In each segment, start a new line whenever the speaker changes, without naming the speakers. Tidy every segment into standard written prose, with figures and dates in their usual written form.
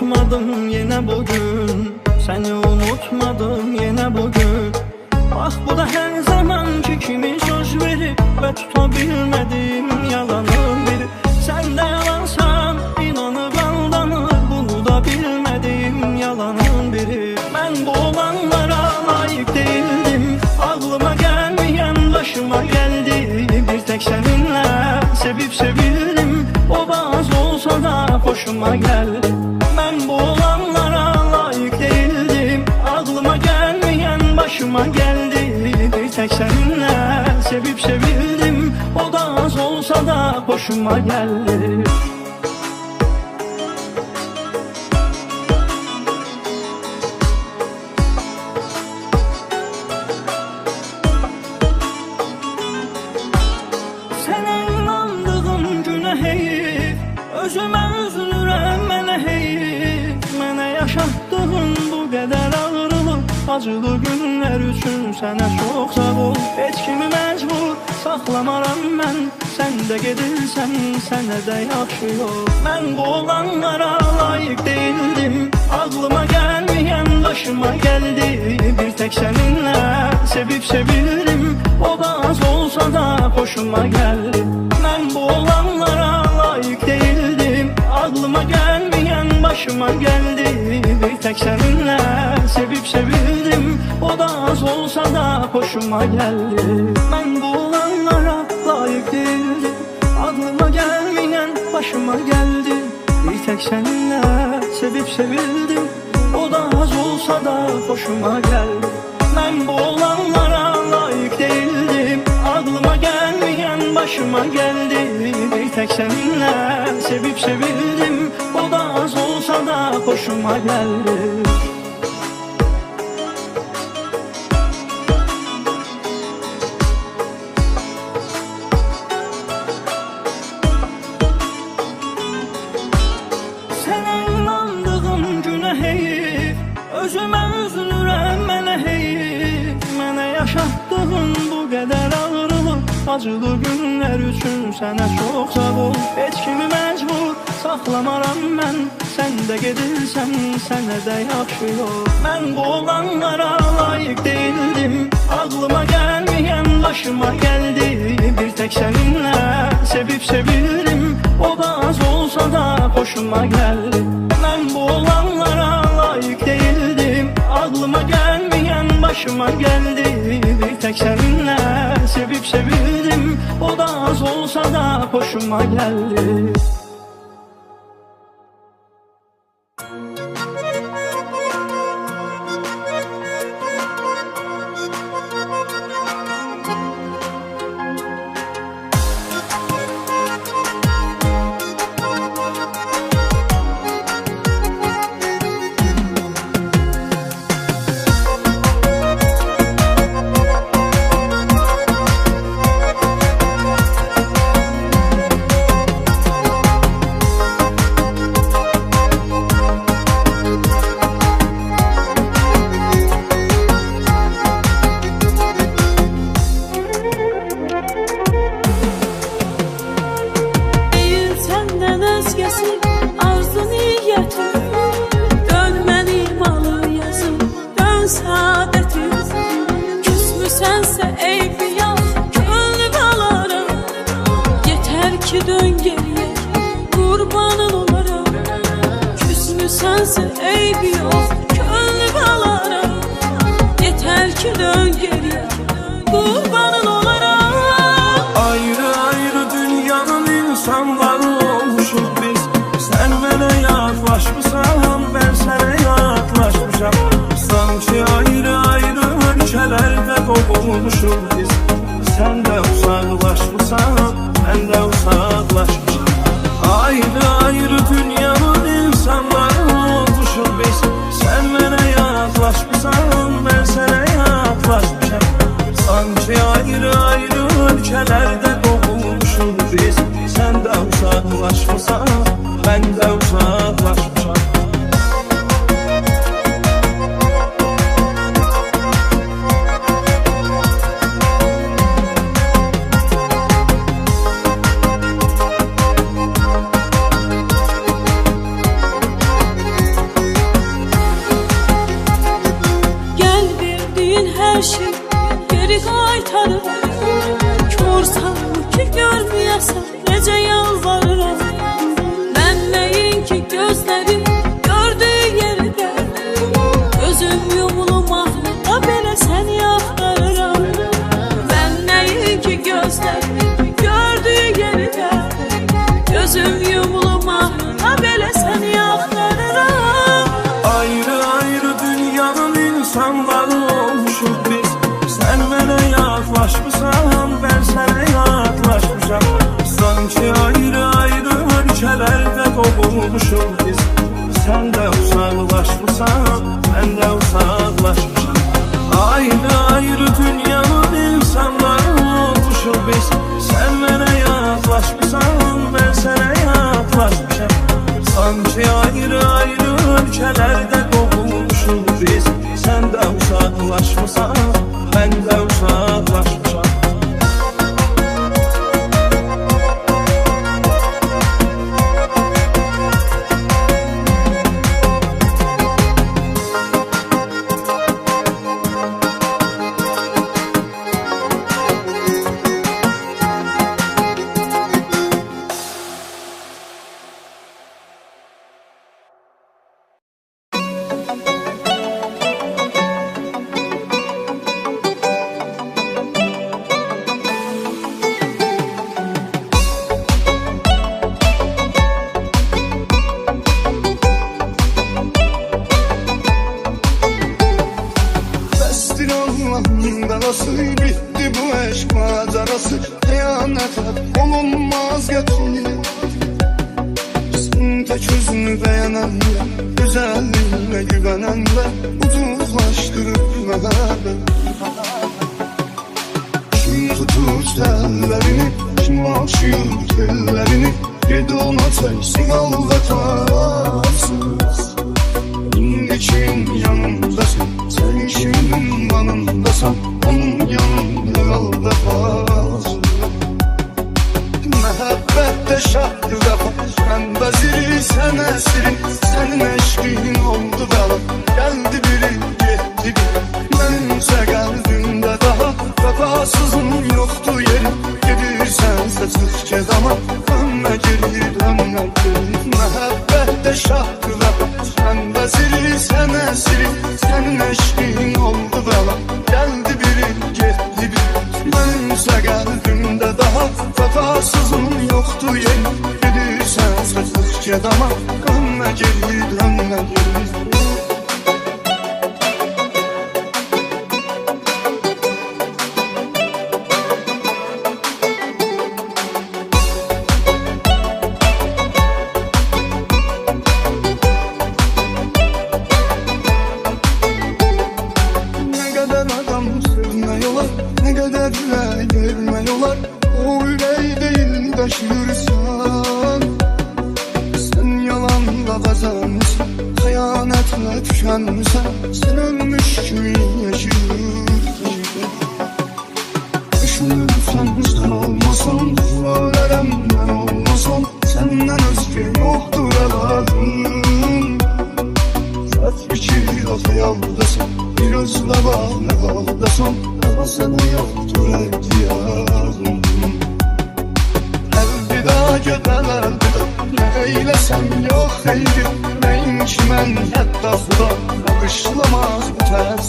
unutmadım yine bugün, seni unutmadım yine bugün. Bak bu da her zamanki kimi söz verip ve tutabilmediğim yalanın biri. Sen de yalansan inanıp aldanır, bunu da bilmediğim yalanın biri. Ben bu olanlara layık değildim, aklıma gelmeyen başıma geldi. Bir tek seninle sevip sevildim, o bazı olsa da hoşuma geldi. Ben bu olanlara layık değildim, aklıma gelmeyen başıma geldi. Bir tek seninle sevip sevildim, o da az olsa da hoşuma geldi. Sənə inandığım günə heyif, özümə üzülürəm mənə heyif. Mənə yaşatdığın bu qədər ağrılıq, acılı günlər üçün sənə çox sağ ol. Heç kimi məcbur saxlamaram mən, sən də gedirsən sənə də yaxşı yol. Mən bu olanlara layık değildim, aklıma gelmeyen başıma geldi. Bir tek seninle sevip sevildim, o da az olsa da hoşuma geldi. Ben bu olanlara layık değildim, aklıma gelmeyen başıma geldi. Bir tek seninle sevip sevildim, o da az olsa da hoşuma geldi. Ben bu olanlara layık değildim, aklıma gelmeyen başıma geldi. Bir tek seninle sevip sevildim, o da az olsa da hoşuma geldi. Ben bu olanlara layık değildim, aklıma gelmeyen başıma geldi. Bir tek seninle sevip sevildim, o da az olsa da hoşuma geldi. Özümə üzülürəm mənə heyif. Mənə yaşatdığın bu qədər ağrılıq, acılı günlər üçün sənə çox sağ ol. Heç kimi məcbur saxlamaram mən, sən də gedirsən sənə də yaxşı yol. Mən bu olanlara layık değildim, aklıma gelmeyen başıma geldi. Bir tek seninle sevip sevildim, o da az olsa da hoşuma geldi. Ben bu olanlara layık değildim, aklıma gelmeyen başıma geldi. Bir tek seninle sevip sevildim, o da az olsa da hoşuma geldi.
Sen de uzaklaşmışsan, ben de uzaklaşmışım. Ayrı ayrı dünyanın insanları olmuşuz biz. Sen bana yaklaşmışsan, ben sana yaklaşmışım. Sanki ayrı ayrı ülkelerde doğmuşuz biz. Sen de uzaklaşmışsan, ben de uzaklaşmışım. olmuşuq biz. Sən də uzaqlaşmısan, mən də uzaqlaşmışam. Ayrı ayrı dünyanın insanları olmuşuq biz. Sən mənə yaklaşmışsan, mən sənə yaklaşmışam. Sanki ayrı ayrı ölkələrdə qovulmuşuq biz. Sən də uzaqlaşmısan, mən də uzaqlaşmışam.
Belası bitti bu eşk macerası, kıyanete olunmaz getirir. Sen tek yüzünü beğenenle, güzelliğine güvenenle uzaklaştırıp beni. Kim tutur tellerini, kim açıyor tellerini, yedi ona teksin al vefasız. Kim yanındasın, sen kimin yanındasan, onun yanında kal vefasız. Mehabbette şahtı vefa, ben veziri sen esirin, senin eşkin oldu bela. Geldi biri gitti biri, benimse kalbimde daha vefasızın yoktu yeri. Gidirsense çık kezama, dönme geri dönme geri. Mehabbette şahtı vefa, ben veziri sen esirin, senin eşkin oldu bela. Geldi biri gitti biri, benimse kalbimde daha vefasızın yoktu yeri. Gidirsense çık kezama, dönme geri dönme geri. Ne kaderle gelmiyorlar, o yüreği değil taşıyorsan. Sen yalanla kazanmışsın, hıyanetle tükenmişsin. Sen ölmüş gibi yaşıyorsun. Düşünürsen sen olmasan, ölürüm ben olmasam. Senden özge yoktur evladım. Saç biçir o hayaldasın, bir özle var ne kaldasın. Ama sana yoktur ihtiyacım. Elvida gödel elvida, ne eylesem yok eydir. Neyin ki mən hətta xuda bağışlamaz bu tərs.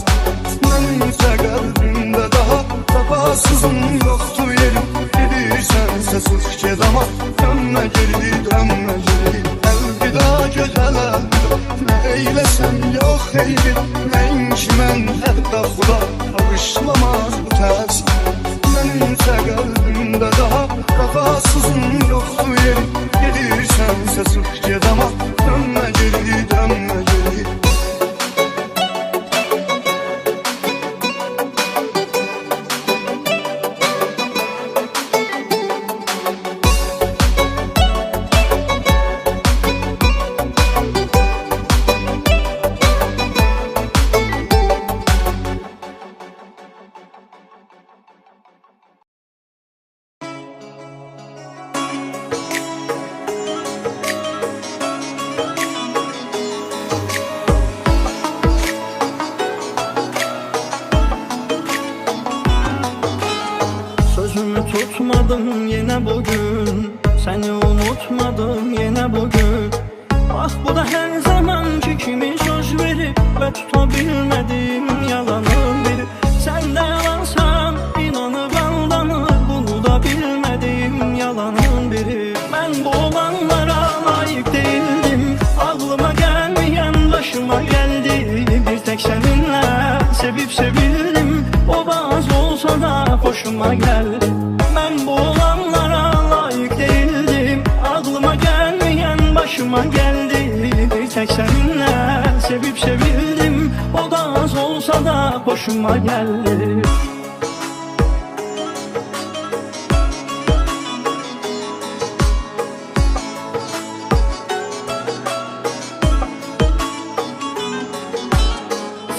Mənimsə qəlbimdə daha vefasızın yoktur yerim. Gedirsense sıx gedama, dönme geri dönme geri. Elvida gödel elvida, ne eylesem yok eydir. Neyin ki mən hətta xuda bağışlamaz bu tərs. Mənimsə qəlbimdə daha vefasızın yoktur yerim. Gedirsense sıx gedama, dönme geri dönme geri.
Sözümü tutmadım yine bugün, seni unutmadım yine bugün. Bak bu da her zamanki kimi söz verip ve tutabilmediğim yalanın biri. Sen de yalansan inanıp aldanır, bunu da bilmediğim yalanın biri. Ben bu olanlara layık değildim, aklıma gelmeyen başıma geldi. Bir tek seninle sevip sevildim, o bazı olsa da hoşuma geldi. Ben bu olanlara layık değildim, aklıma gelmeyen başıma geldi. tek seninle sevip sevildim. O da az olsa da hoşuma geldi.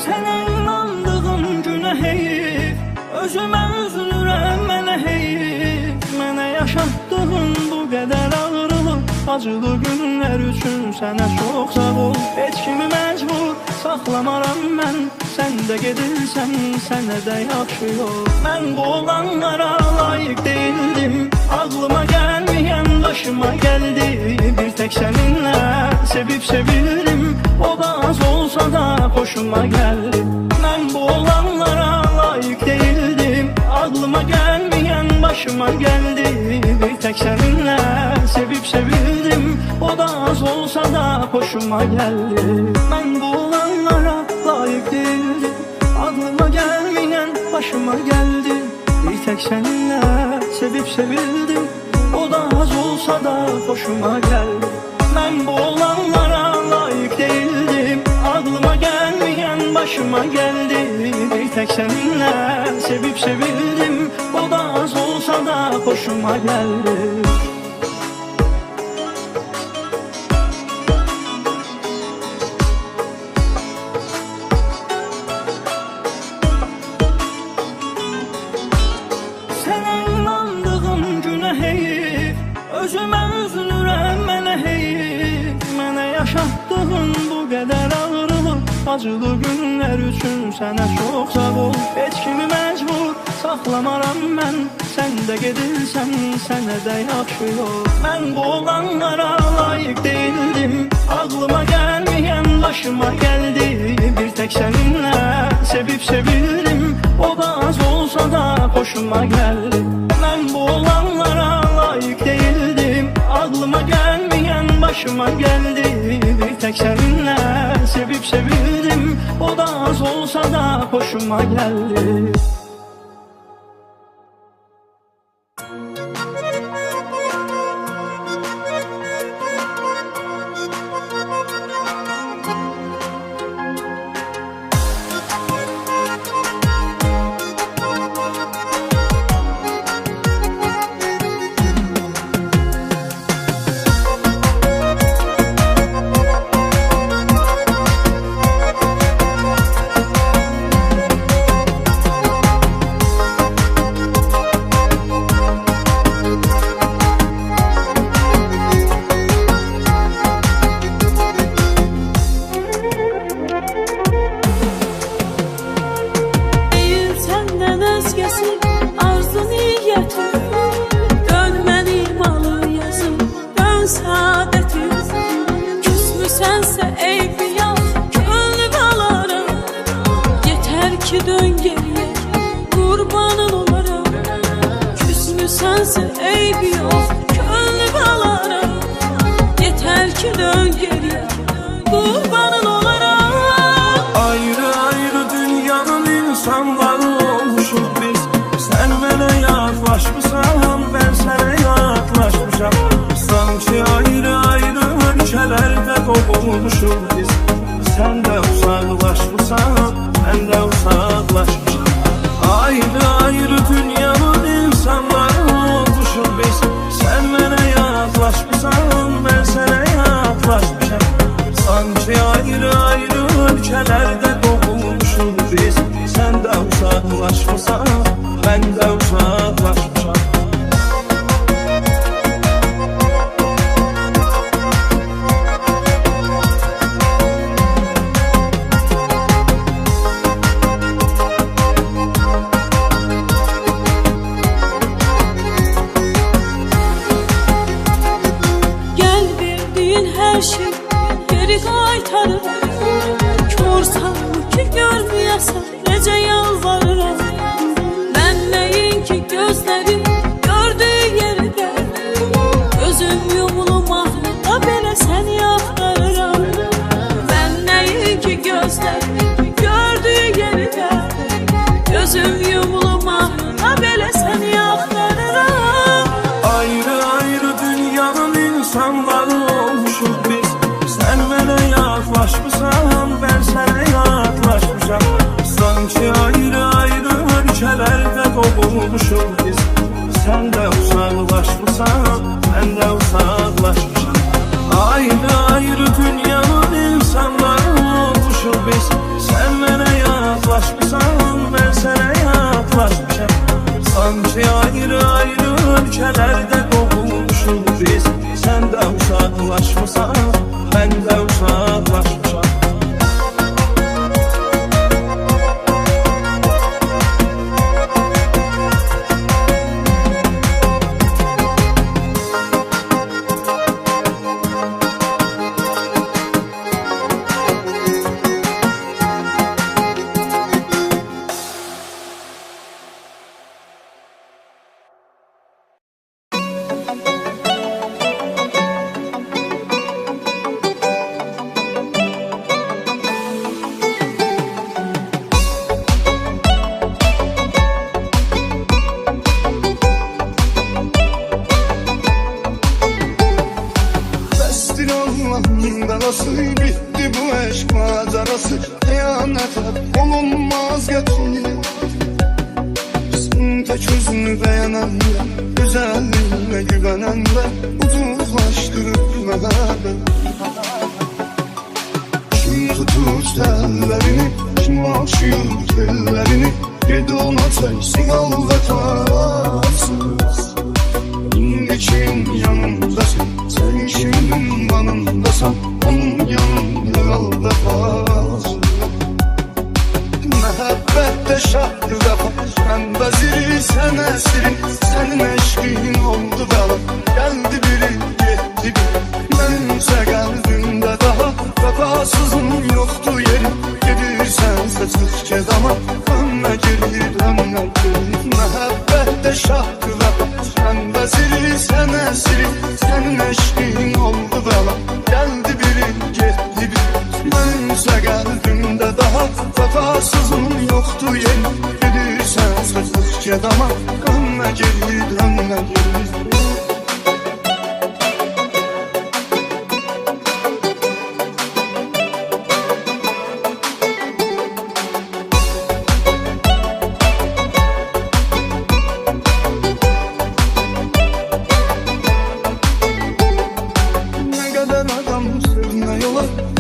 Sənə inandığım günə heyif, özümə üzülürəm mənə heyif. Mənə yaşatdığın bu qədər ağrılıq, acılı günlər üçün sənə çox sağ ol. Heç kimi məcbur saxlamaram mən, sən də gedirsən, sənə də yaxşı yol. Mən bu olanlara layiq deyildim, ağlıma gəlməyən başıma gəldi. Bir tek səninlə sevib sevildim, o da az olsa da hoşuma geldi. Mən bu olanlara layiq değildim, ağlıma gelmeyen başıma geldi. Bir tek seninle sevip sevildim, o da az olsa da hoşuma geldi. Mən bu olanlara layiq değildim, ağlıma gelmeyen başıma geldi. Bir tek seninle sevip sevildim, o da az olsa da hoşuma geldi. Mən bu olanlara layiq değildim, ağlıma gelmeyen başıma geldi. Bir tek seninle sevip sevildim, o da az olsa da hoşuma geldi. Sənə inandığım günə heyif, özümə üzülürəm mənə heyif. Mənə yaşatdığın bu qədər ağrılıq, acılı günlər üçün sənə çox sağ ol. Heç kimi məcbur saxlamaram mən, sən də gedirsən, sənə də yaxşı yol. Mən bu olanlara layiq değildim, ağlıma gəlməyən başıma gəldi. Bir tek səninlə sevib sevildim, o da az olsa da hoşuma geldi. Mən bu olanlara layiq değildim, ağlıma gelmeyen başıma geldi. Bir tek seninle sevip sevildim, o da az olsa da hoşuma geldi.
Dön geriye, kurbanın olaram. Küsmüsənsə eybi yox, könlüm alaram. Yeter ki dön geriye, kurbanın olaram.
Ayrı ayrı dünyanın insanları olmuşuz biz. Sen mənə yaklaşmışsan, ben sana yaklaşmışam. Sanki ayrı ayrı ölkəlerde kovulmuşuz biz. Sen de uzaklaşmışsan, ben de uzaklaşmışam. Ayrı ayrı dünyanın insanları olmuşuz biz. Sen mənə yaklaşmışsan, ben sana yaklaşmışam. Sanki ayrı ayrı ölkəlerde kovulmuşuz biz. Sen de uzaklaşmışsan, ben de uzaklaşmışam.
Her şey geri qaytarır. Kör sanmı ki görməyəsən, necə yalvarıram. Mən nəyin ki gözlərim gördüyü yerdə, gözüm yumulum ahlıqda belə səni axtarıram. Mən nəyin ki gözlərim gördüyü yerdə, gözüm yumulum ahlıqda belə səni axtarıram.
Ayrı ayrı dünyanın insanları olmuşuz biz. Sen mənə yaklaşmışam, ben sənə yaklaşmışam. Sanki ayrı-ayrı ölkələrdə doğulmuşuq biz. Sən də uzaqlaşmışsan, mən də uzaqlaşmışam. Ayrı-ayrı dünyanın insanları olmuşuq biz. Sən mənə yaklaşmışsan, mən sənə yaklaşmışam. Sanki ayrı-ayrı ölkələrdə doğulmuşuq biz. Sən də uzaqlaşmışsan, mən də uzaqlaşmışam.
Allah'ın belası, bitti bu eşk macerası. Kıyanete olunmaz getirir. Sen tek özünü beğenenle, güzelliğine güvenenle uzaklaştırır beni. Kim tutur tellerini, kim açıyor tellerini, gidi ona teksin al vefasız. Şimdi kim yanındasın, sen kimin yanındasan, onun yanında kal vefasız. Mehabbette şartlı vefa, ben veziri sen esirin. Senin eşkin oldu bela, geldi biri gitti biri. Benimse kalbimde daha vefasızın yoktu yeri. Gidirsense sık cezama, dönme geri dönme geri. Mehabbette şartlı vefa, ben veziri sen esirin. Senin eşkin oldu bela, geldi biri gitti biri. Benimse kalbimde daha vefasızın yoktu yeri. Gidirsense sık cezama, dönme geri dönme geri.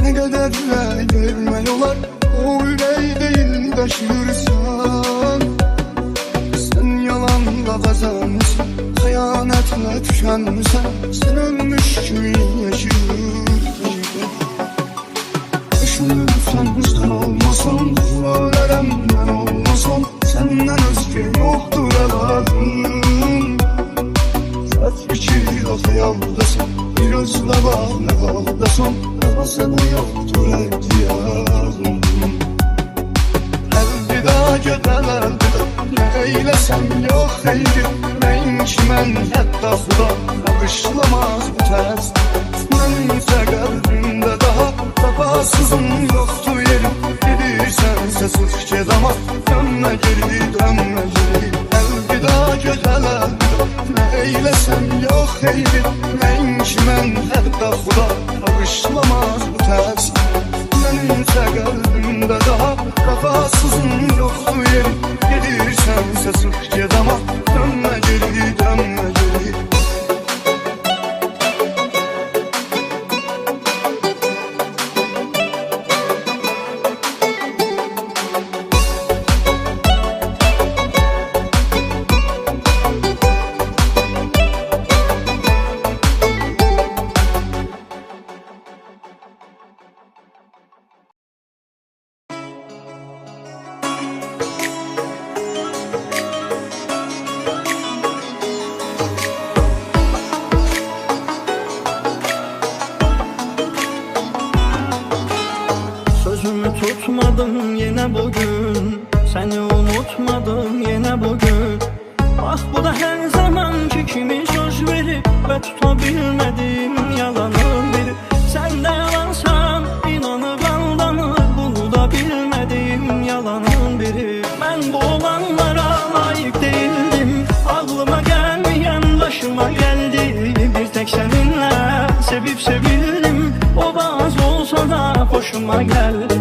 Ne kadar gelme yolar, o yüreği değil taşırsan. Sen yalanla kazanmışsın, hıyanetle tükenmişsen. Sen ölmüş gibi yaşıyorsun. Düşünürsen sen olmasan, duvarlarım ben olmasam. Senden özge yoktur evladım. Saç biçir o hayaldasın, bir özle var ne haldasın. Sana yoktur ihtiyacım. Elvida göden elvida, ne eylesem yok eydir. Neymiş men hatta huda, bakışlamaz bu ters. Benimse kalbimde daha vefasızın yoktu yeri. Gidirsense sık cezama, dönme geri dönme geri. Elvida göden elvida, ne eylesem yok eydir. Neymiş men hatta huda, bakışlamaz bu ters. Benimse kalbimde daha vefasızın yoktu yeri. Gidirsense sık cezama, dönme geri dönme geri.
Sözümü tutmadım yine bugün, seni unutmadım yine bugün. Bak bu da her zamanki kimi söz verip ve tutabilmediğim yalanın biri. Sen de yalansan inanıp aldanır, bunu da bilmediğim yalanın biri. Ben bu olanlara layık değildim, aklıma gelmeyen başıma geldi. Bir tek seninle sevip sevildim, o bazı olsa da hoş hoşuma geldi.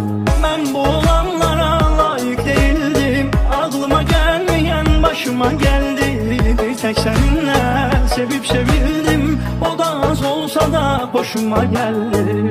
Ben bu olanlara layık değildim. Aklıma gelmeyen başıma geldi. Bir tek seninle sevip sevildim. O da az olsa da hoşuma geldi.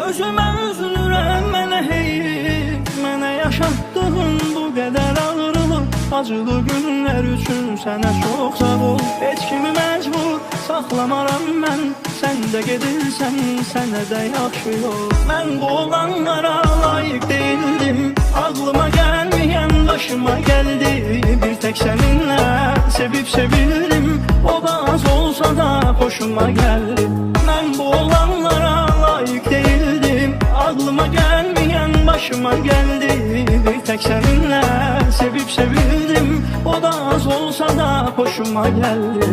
Özümə üzülürəm, mənə heyif. Mənə yaşatdığın bu qədər ağrılı, acılı günlər üçün sənə çox sağ ol. Heç kimi məcbur saxlamaram mən. Sən də gedirsən, sənə də yaxşı yol. Mən bu olanlara layiq değildim. Ağlıma gəlməyən başıma gəldi. Bir tek seninle sevip sevildim. O da az olsa da hoşuma geldi. Ben bu olanlara layık değildim. Aklıma gelmeyen başıma geldi. Bir tek seninle sevip sevildim. O da az olsa da hoşuma geldi.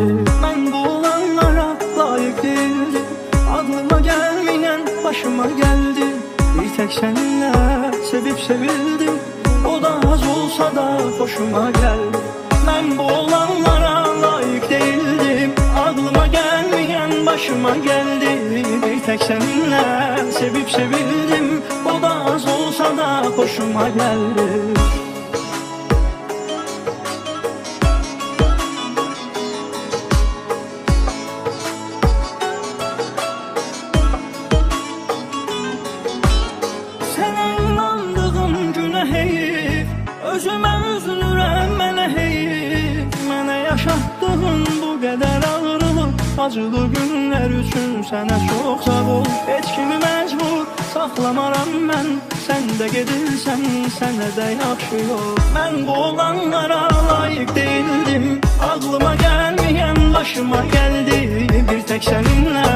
Ben bu olanlara layık değildim. Aklıma gelmeyen başıma geldi. Bir tek seninle sevip sevildim. O da az olsa da hoşuma geldi. Ben bu olanlara layık değildim. Aklıma gelmeyen başıma geldi. Bir tek seninle sevip sevildim. O da az olsa da hoşuma geldi. Özümə üzülürəm, mənə heyif. Mənə yaşatdığın bu qədər ağrılı, acılı günlər üçün sənə çox sağ ol. Heç kimi məcbur saxlamaram mən. Sən də gedirsən, sənə də yaxşı yol. Mən bu olanlara layiq değildim. Aklıma gelmeyen başıma geldi. Bir tek seninle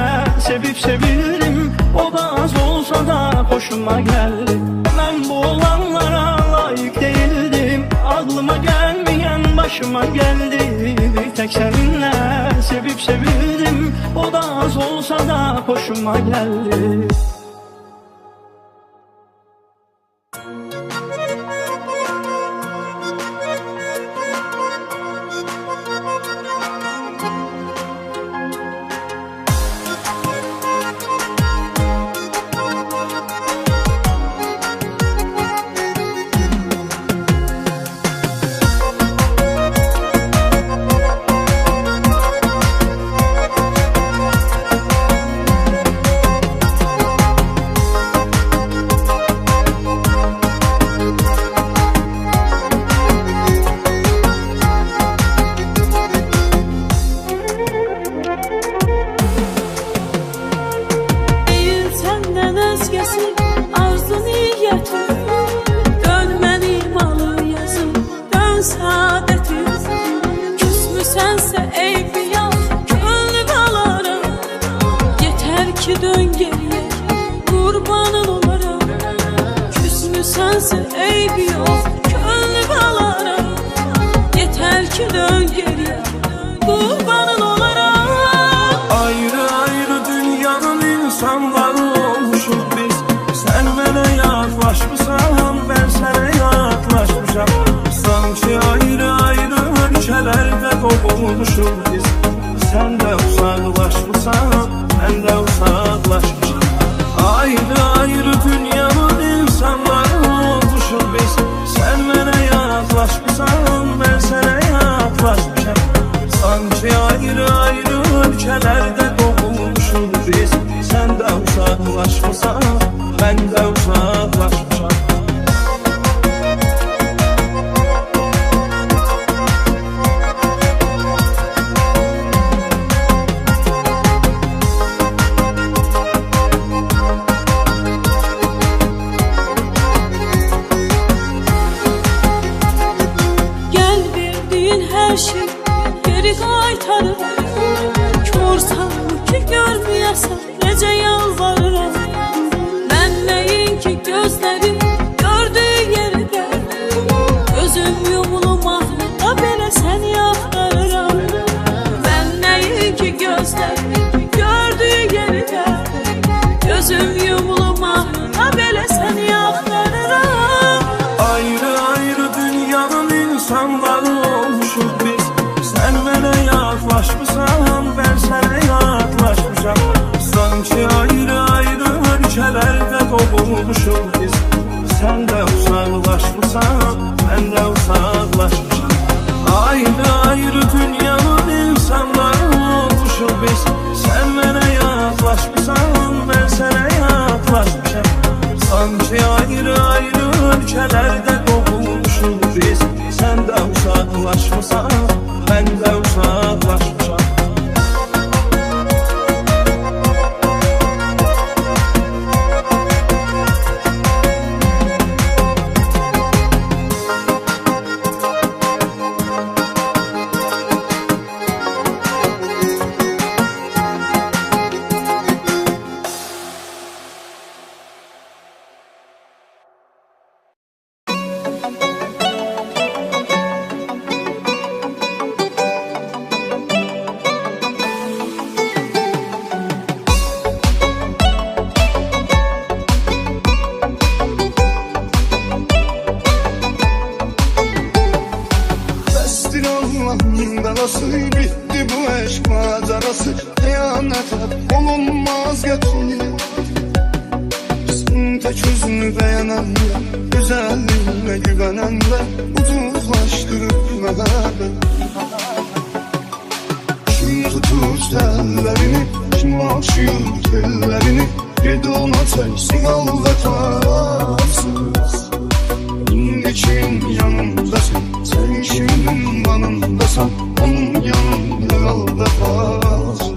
sevip sevildim. O da az olsa da hoşuma geldi. Ben bu olanlara layık değildim. Aklıma gelmeyen başıma geldi. Bir tek seninle sevip sevildim. O da az olsa da hoşuma geldi.
Biz. Sen de uzaklaşmışsan, ben de uzaklaşmışım. Ayrı ayrı dünyanın insanları olmuşuz biz. Sen bana yaklaşmışsan, ben sana yaklaşmışım. Sanki ayrı ayrı ülkelerde doğmuşuz biz. Sen de uzaklaşmışsan, ben de uzaklaşmışım.
Her şey geri qaytarır. Korsan ki görməyəsən, necə yalvarıram. Mən nəyin ki gözlərim gördüyü yerdə, gözüm yumulum ahlıqda belə səni axtarıram. Mən nəyin ki gözlərim gördüyü yerdə, gözüm yumulum ahlıqda belə
qovulmuşuq biz. Sən də uzaqlaşmısan, mən də uzaqlaşmışam. Ayrı-ayrı dünyanın insanları olmuşuq biz. Sən mənə yaxlaşmısan, mən sənə yaxlaşmışam. Sanki ayrı-ayrı ölkələrdə qovulmuşuq biz. Sən də uzaqlaşmısan, mən də uzaqlaşmışam.
Belası bitti bu eşk macerası, kıyamet hep olunmaz getir. Sen tek yüzünü beğenenle, güzelliğine güvenenle ucuzlaştırıp mehebe. Kim tutur tellerini, kim aşıyor tellerini, gedi ona teksin aldatasız. İndi kim yanımdasın, sen kimin yanındasan, onun yanında aldatasın.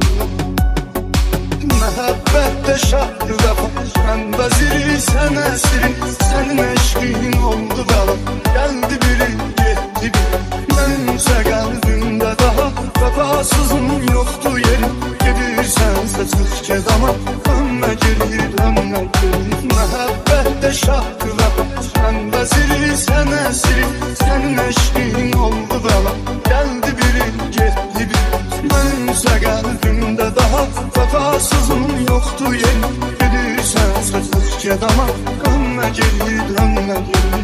Məhəbbətdə şahdır vəfa, mən vəziri, sən əsiri, sənin eşqin oldu bəla. Gəldi biri, getdi biri, mənimsə qəlbimdə daha vəfasızın yoxdur yeri. Gedirsənsə çıx get ama, dönmə geri, dönmə geri. Məhəbbətdə şahdır vəfa, mən vəziri, sən əsiri, sənin eşqin oldu bəla. Gəldi biri, getdi biri, mənimsə qəlbimdə daha vəfasızın yoxdur yeri. Gedirsən çıx get ama, dönmə geri, dönmə geri.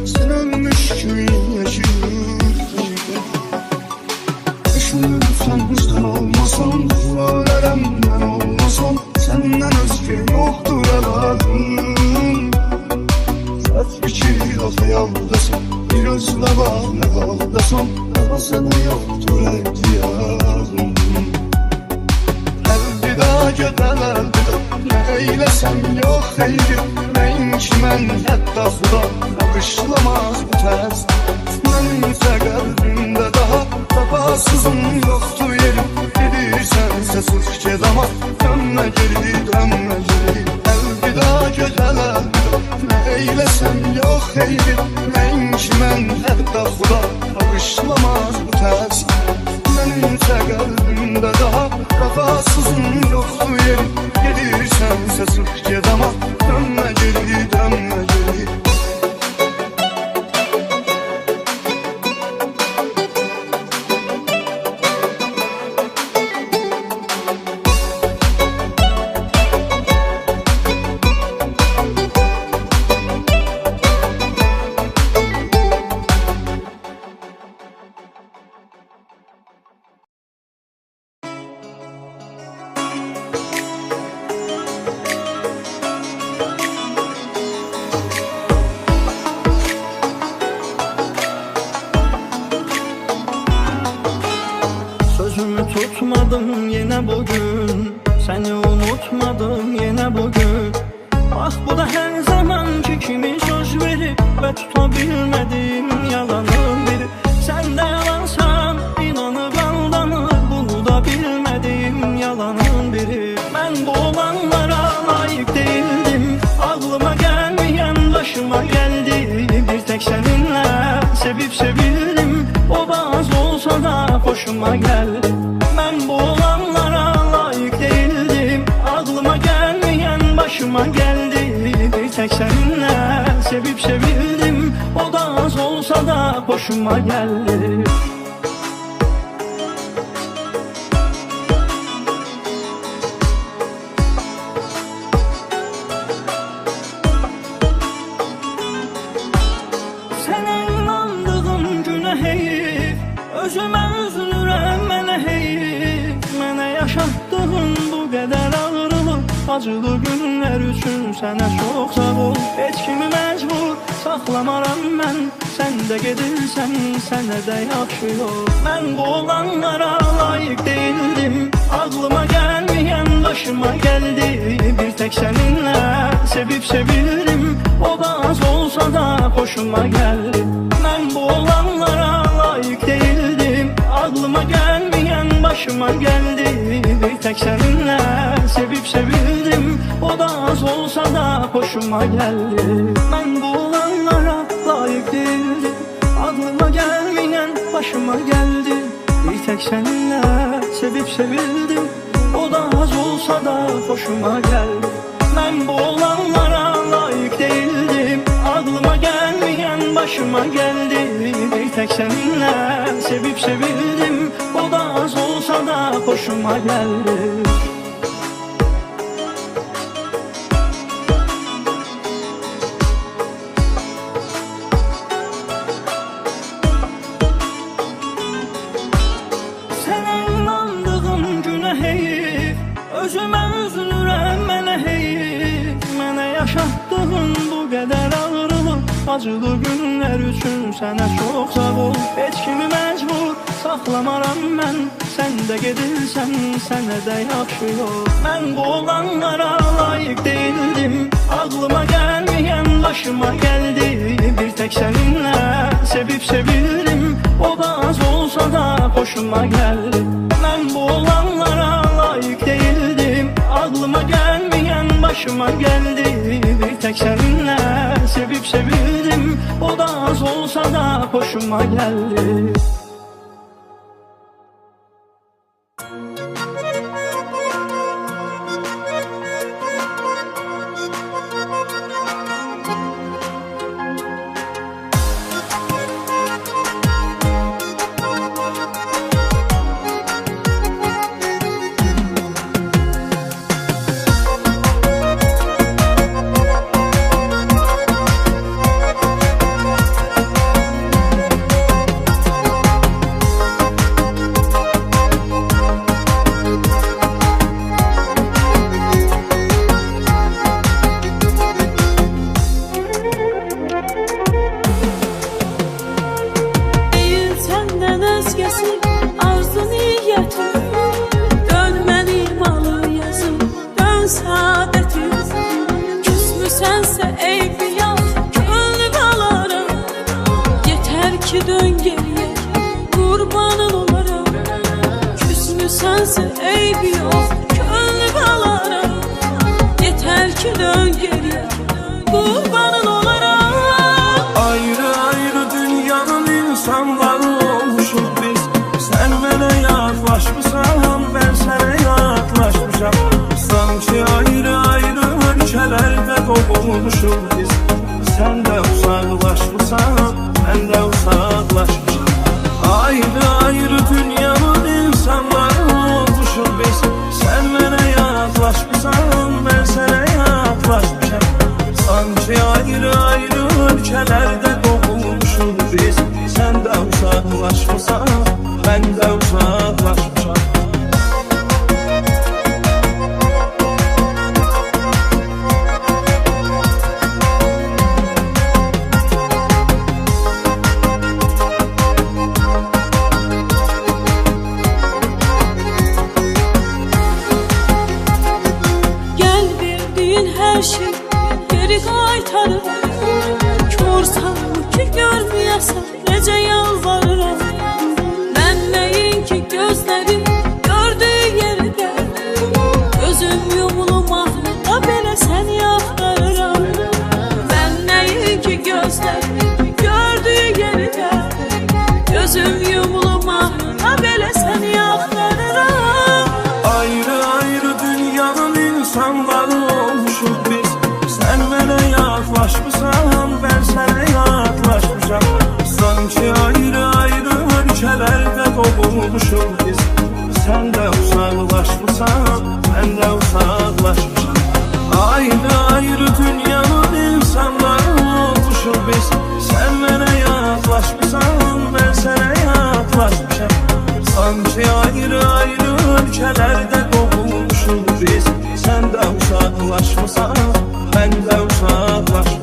Sen ölmüş gibi yaşıyorsun. Düşünürsen sen olmasan, ölerem ben olmasam, senden özge yoktur evladım. Saç biçil o hayaldasın, bir özle bak ne haldasın, ama sana yoktur ihtiyacım. Elvida gödel elvida, ne eylesem yok eydir. Neymiş mən hətta xuda bağışlamaz bu tərs. Mənimsə qəlbimdə daha vəfasızın yoxdur yeri. Gedirsənsə çıx get ama, dönmə geri, dönmə geri. Əlvida gözəl əlvida, nə eyləsəm yox eydir. Neymiş mən hətta xuda bağışlamaz bu tərs. Mənimsə qəlbimdə daha vəfasızın yoxdur yeri. Gedirsənsə çıx get ama, dönmə geri, dönmə geri.
Tutmadım yine bugün, seni unutmadım yine bugün. Ah bu da her zamanki kimi söz verip ve tutabilmediğim yalanın biri. Sen de yalansan inanıp aldanır, bunu da bilmediğim yalanın biri. Ben bu olanlara layık değildim, aklıma gelmeyen başıma geldi. Bir tek seninle sevip sevildim, o da az olsa da hoşuma geldi. Ben bu olanlara layık değildim, aklıma gelmeyen başıma başıma geldi. Bir tek seninle sevip sevildim, o da az olsa da hoşuma geldi.
Özümə üzülürəm mənə heyif, mənə yaşatdığın bu qədər ağrılıq, acılı günlər üçün sənə çox sağ ol. Heç kimi məcbur saxlamaram mən, sən də gedirsən, sənə də yaxşı yol. Mən bu olanlara layiq deyildim, ağlıma gəlməyən başıma gəldi. Bir tek səninlə sevib sevildim, o da az olsa da hoşuma gəldi. Mən bu olanlara layiq değildim, ağlıma gelmeyen başıma geldi. Bir tek seninle sevip sevildim, o da az olsa da hoşuma geldi. Ben bu olanlara layık değildim, aklıma gelmeyen başıma geldi. Bir tek seninle sevip sevildim, o da az olsa da hoşuma geldi. Ben bu olanlara layık değildim, aklıma gelmeyen başıma geldi. Bir tek seninle sevip sevildim, o da az olsa da hoşuma geldi. Sənə inandığım günə heyif, özümə üzülürəm mənə heyif. Mənə yaşatdığın bu qədər ağrılıq, acılı günlər üçün sənə çox sağ ol. Heç kimi məcbur saxlamaram mən, sən də gedirsən, sənə də yaxşı yol. Mən bu olanlara layiq deyildim, ağlıma gəlməyən başıma gəldi. Bir tek səninlə sevib sevildim, o da az olsa da hoşuma geldi. Mən bu olanlara layiq değildim, ağlıma gelmeyen başıma geldi. Bir tek seninle sevip sevildim, o da az olsa da hoşuma geldi. Olmuşuz biz, sen de uzaklaşmışsan, ben de uzaklaşmışım. Ayrı ayrı dünyanın insanları olmuşuz biz. Sen bana yaklaşmışsan, ben sana yaklaşmışım. Sanki ayrı ayrı ülkelerde doğmuşuz biz. Sen de uzaklaşmışsan, ben de uzaklaşmışım.
Her şey geri qaytarır. Korsan ki görməyəsən, necə yalvarıram. Mən nəinki gözlərim gördüyü yerdə, gözüm yumulum ahlıqda belə səni axtarıram. Mən nəinki gözlərim gördüyü yerdə, gözüm yumulum ahlıqda belə səni axtarıram.
Ayrı ayrı dünyanın insanları olmuşuz biz. uzaqlaşmışam, mən sənə yadlaşmışam. Sanki ayrı-ayrı ölkələrdə qovulmuşuq biz. Sən də uzaqlaşmışam, mən də uzaqlaşmışam. Ayrı-ayrı dünyanın insanları olmuşuq biz. Sən mənə yadlaşmışam, mən sənə yadlaşmışam. Sanki ayrı-ayrı ölkələrdə qovulmuşuq biz. Sən də uzaqlaşmışam, mən də uzaqlaşmışam.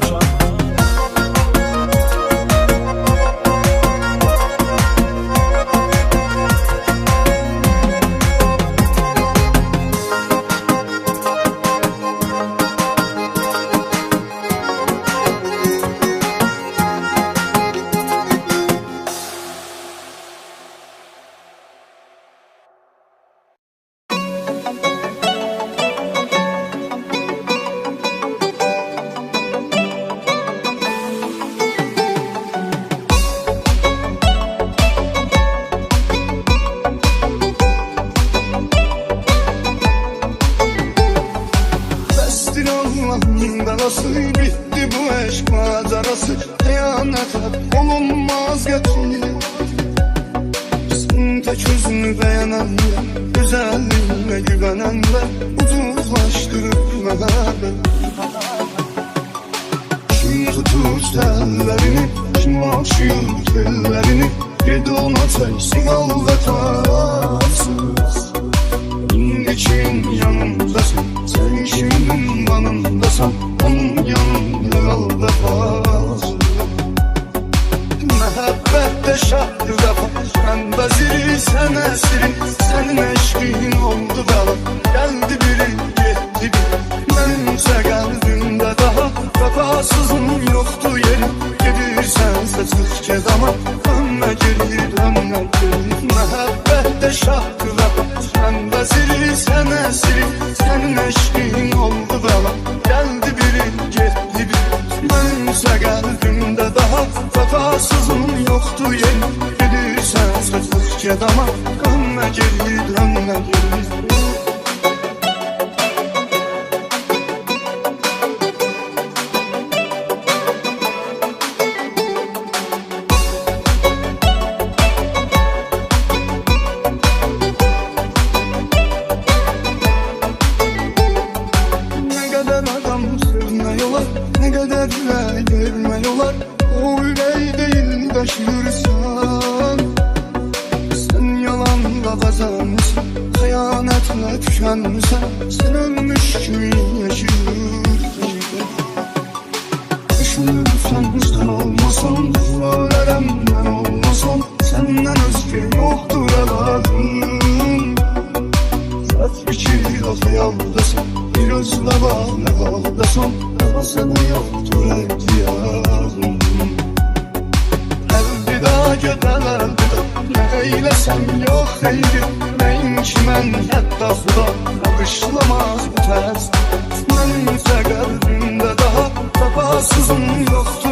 Allah'ın belası, bitti bu eşk macerası. Kıyanete olunmaz getir. Sen tek özünü beğenenler, güzelliğine güvenenler uzaklaştırır mehabbet. Kim tutur tellerini, kim aşıyor tellerini, yedi ona tersin al vefasız. İndi kim yanımdasın, sen kimin yanındasan, onun yanında kal vefasız. Mehabbette şahlı vefa, ben veziri sen esirin. Senin eşkin oldu bela, geldi biri gitti biri. Benimse kalbimde daha vefasızın yoktu yerin. Gidirsense çık kedama, dönme geri dönme geri. Mehabbette şahlı vefa, ben veziri sen esirin. Senin eşkin oldu bela, geldi biri gitti biri. Benimse kalbimde daha vefasızın yoktu yerin. Gidirsense çık kedama, dönme geri dönme geri. Ne kadar vermiyorlar, o yüreği değil taşırsan. Sen yalanla kazanmışsın, hıyanetle tükenmişsin. Sen ölmüş gibi yaşıyorsun. Düşünürsen sen olmasan, duvarlarım ben olmasam, senden özge yoktur evladım. Saç biçir o hayaldasın, bir özle bağlı haldasın. Sana yoktur ihtiyacım. Elvida gödel elvida, ne eylesem yok eydi. Neyin ki mən hətta xuda bağışlamaz bu tərs. Mənimsə qəlbimdə daha vefasızın yoxdur.